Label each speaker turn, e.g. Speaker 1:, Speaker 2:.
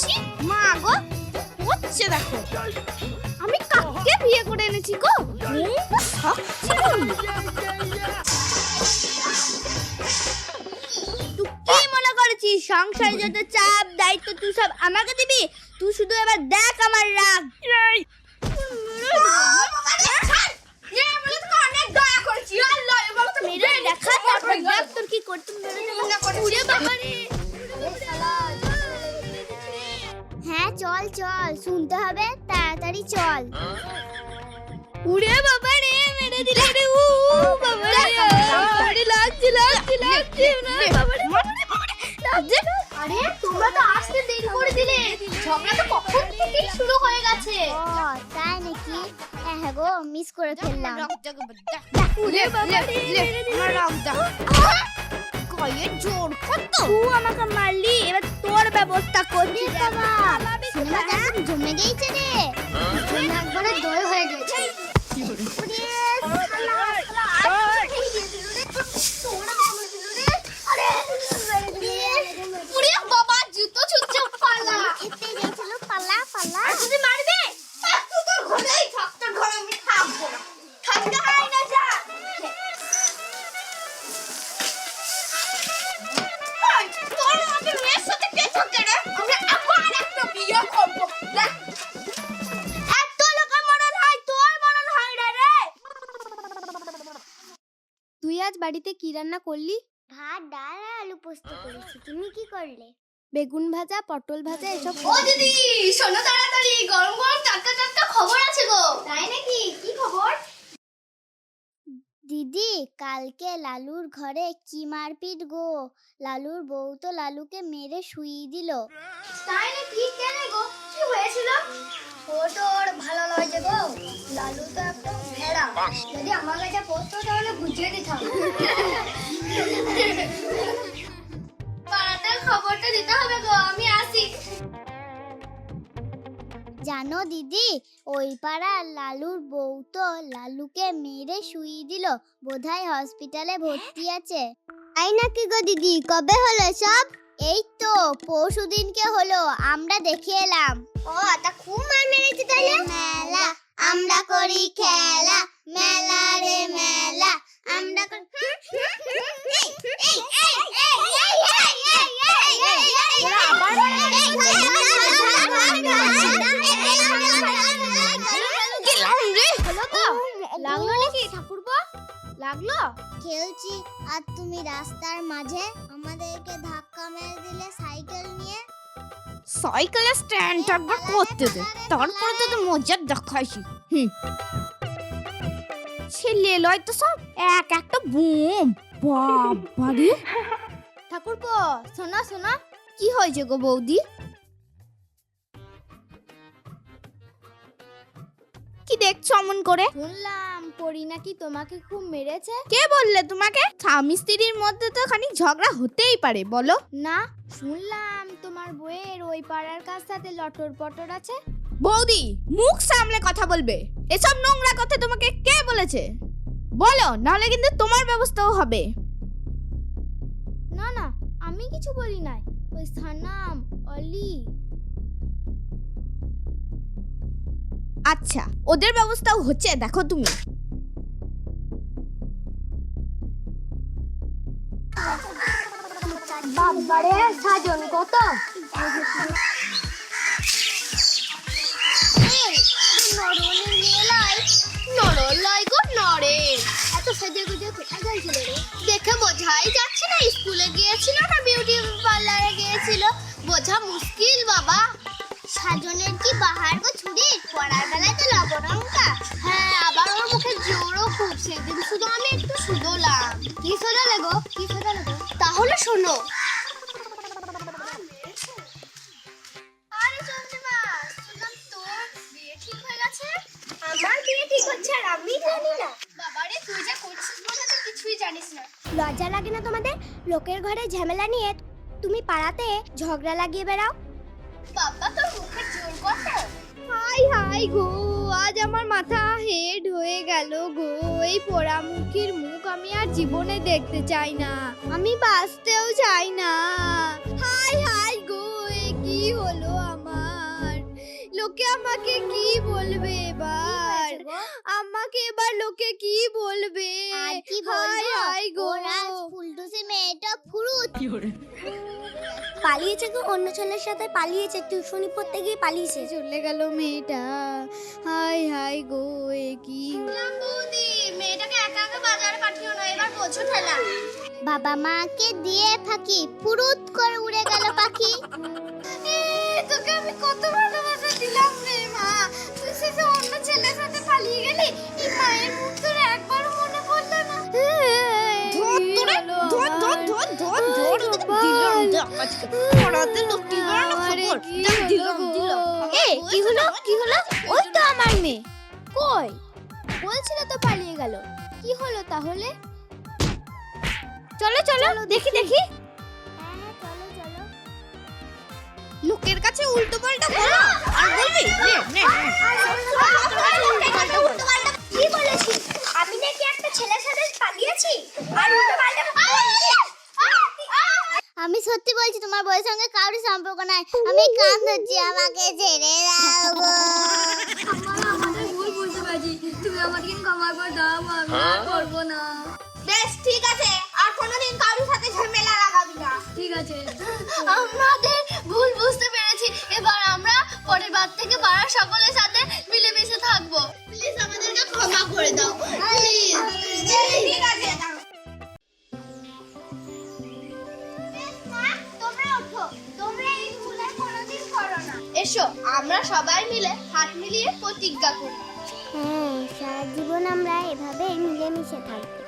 Speaker 1: ছি মা গো, হচ্ছে দেখো আমি কাকে বিয়ে করে এনেছি গো। তুই কি মনে করেছিস সংসারে যত চাপ দায়িত্ব তুই সব আমাকে দিবি? তুই শুধু এবার দেখ আমার রাগ।
Speaker 2: হ্যাঁ চল চল, শুনতে হবে, তাড়াতাড়ি চল।
Speaker 1: উড়ে বাবা রে, মেরে দিলে রে। উ বাবা রে, আরে লাগছে লাগছে লাগছে না বাবা রে, লাগছে।
Speaker 2: আরে তোমরা তো আসতে দেরি করে দিলে, ঝগড়া তো কখন থেকেই শুরু হয়ে গেছে। ও তাই নাকি? হ্যাঁ গো, মিস করে ফেললাম।
Speaker 1: উড়ে বাবা রে, মেরে দিলে রাগ দা। কয়ে জোর কত তুই আমাকে মারলি, এবার তোর ব্যবস্থা করছি
Speaker 2: বাবা। সিনেমা কেমন জমে গেছে রে, একবারে দই হয়ে গেছে। বাবা জুতো ছুটছে, পালা খেতে গেছিল, পালা পালা। যদি মারবে তুই তোর ঘরেই থাক, তোর ঘরে আমি থাকবো না, থাকতে হয় না। যা তোর আমাদের মেয়ের সাথে কে থাকে রে? আমরা আবার একটা বিয়ে করবো। এত লোকের মরণ হয়, তোর মরণ হয় না রে।
Speaker 1: তুই আজ বাড়িতে কি রান্না করলি?
Speaker 2: ভাত, ডাল আর আলু পোস্ত করেছি। তুমি কি করলে?
Speaker 1: বেগুন ভাজা, পটল ভাজা এসব।
Speaker 2: ও দিদি শোনো তাড়াতাড়ি, গরম গরম টাটকা টাটকা খবর আছে গো। তাই নাকি? কি খবর? দিদি কালকে লালুর ঘরে কি মারপিট গো। লালুর বউ তো লালুকে মেরে শুইয়ে দিল। তাই নাকি? কেন গো, কি হয়েছিল? ওর ভালো লাগে গো, লালু তো একদম ভেড়া। যদি আমার কাছে পড়তো তাহলে বুঝিয়ে দিতাম। পাড়াতে খবরটা দিতে হবে গো, আমি আসি। জানো দিদি, ওই পাড়ার লালুর বউ তো লালুকে মেরে শুইয়ে দিল, বোধহয় হসপিটালে ভর্তি আছে। তাই নাকি গো দিদি? কবে হলো সব? এই তো পরশুদিনকে হলো, আমরা দেখে এলাম। ও তা খুব মার মেরেছে তাহলে। মেলা আমরা করি খেলা, মেলা রে মেলা আমরা
Speaker 1: লাগলো নাকি ঠাকুরপো? লাগলো?
Speaker 2: খেলছি আর তুমি রাস্তার মাঝে আমাদেরকে ধাক্কা মেরে দিলে সাইকেল নিয়ে।
Speaker 1: সাইকেলের স্ট্যান্ড একবার করতে দে, তারপরে তো মজা দেখাইছি। ছেলে লয় তো সব এক একটা বুম। বাবারে ঠাকুরপো, শোনা শোনা, কি হয়েছে গো বৌদি? কি দেখছো অমন করে?
Speaker 2: শুনলাম পরি নাকি তোমাকে খুব মেরেছে।
Speaker 1: কে বললে তোমাকে? স্বামী স্ত্রীর মধ্যে তো খানিক ঝগড়া হতেই পারে, বলো
Speaker 2: না, শুনলাম তোমার বউয়ের ওই পাড়ার কাছ সাথে লটর পটর আছে।
Speaker 1: বৌদি মুখ সামলে কথা বলবে। এসব নোংরা কথা তোমাকে কে বলেছে বলো, নাহলে কিন্তু তোমার ব্যবস্থাও হবে।
Speaker 2: না না, আমি কিছু বলি নাই, ওই সানাম অলি।
Speaker 1: আচ্ছা, ওদের ব্যবস্থাও হচ্ছে, দেখো তুমি।
Speaker 2: বাবারে সাজন কত দেখে বোঝাই যাচ্ছে না স্কুলে গিয়েছিল না বিউটি পার্লারে গিয়েছিল, বোঝা মুশকিল বাবা। সাজনের কি বাহার গো ছুরি, পড়ার বেলায় তো লবণঙ্কা। হ্যাঁ, আবার ওর মুখে জোরও খুব, সেদিন শুধু আমি একটু শুধোলাম। কি শোধালে গো, কি শোধালে গো? তাহলে শোনো। আরে চন্দ্রিমা, শুনলাম তোর বিয়ে ঠিক হয়ে গেছে। আমার বিয়ে ঠিক হচ্ছে আর আমি জানি না? বাবারে তুই যা করছিস মনে তো কিছুই জানিস না। লজ্জা লাগে না তোমাদের? লোকের ঘরে ঝামেলা নিয়ে তুমি পাড়াতে ঝগড়া লাগিয়ে বেড়াও। বাবা তোর মুখের জোর কত।
Speaker 1: হাই হাই গো, আজ আমার মাথা হেড হয়ে গেল গো। এই পোড়ামুখীর মুখ আমি আর জীবনে দেখতে চাই না, আমি বাঁচতেও চাই না। হাই হাই গো, এ কি হলো আমার? লোকে আমাকে কি বলবে এবার? আমাকে এবার লোকে কি বলবে?
Speaker 2: আর কি
Speaker 1: হাই
Speaker 2: বলবো?
Speaker 1: হাই গো।
Speaker 2: ওরা ফুলটুসি মেয়েটা ফুরুত।
Speaker 3: পালিয়েছে গো, অন্য ছেলের সাথে পালিয়েছে, টিউশনি পড়তে গিয়ে পালিয়েছে।
Speaker 1: চলে গেল মেয়েটা। হাই হাই গো, এ কি
Speaker 2: বৌদি, মেয়েটাকে একা একা বাজারে পাঠিও না, এবার বোঝো ঠেলা। বাবা মাকে দিয়ে ফাঁকি, ফুরুত করে উড়ে গেল পাখি।
Speaker 1: তোকে আমি কত ভালোবাসা দিলাম রে মা, তুই সে যে অন্য ছেলের সাথে পালিয়ে গেলি। এই মায়ের মুখ তোর একবারও মনে পড়লো না?
Speaker 3: কি হলো কি হলো? ওই তো আমার মেয়ে।
Speaker 1: কই বলছিলে তো পালিয়ে গেল, কি হলো তাহলে?
Speaker 3: চলো চলো দেখি দেখি।
Speaker 2: চলো চলো।
Speaker 1: লোকের কাছে উল্টো পাল্টা বলো আর বলবি?
Speaker 2: কি বলেছি? আমি নাকি একটা ছেলের সাথে পালিয়েছি আর উল্টো পাল্টা আমি সত্যি বলছি, তোমার বউয়ের সঙ্গে কারোর সম্পর্ক নাই। আমি কান ধরছি, আমাকে ছেড়ে দাও গো।
Speaker 1: আমাদের ভুল বুঝতে পারছি, তুমি আমাকে ক্ষমা করে দাও, আমি আর করবো না।
Speaker 2: বেশ ঠিক আছে, আর কোনোদিন কারোর সাথে ঝামেলা লাগাবি না।
Speaker 1: ঠিক আছে,
Speaker 2: আমাদের ভুল বুঝতে পেরেছি, এবার আমরা পরের বার থেকে পাড়ার সকলের সাথে মিলেমিশে থাকবো। প্লিজ আমাদেরকে ক্ষমা করে দাও, প্লিজ। ঠিক আছে, তোমরা ওঠো, তোমরা এই ভুল আর কোনোদিন করো না। এসো আমরা সবাই মিলে হাত মিলিয়ে প্রতিজ্ঞা করি। হ্যাঁ, সারা জীবন আমরা এভাবে মিলেমিশে থাকবো।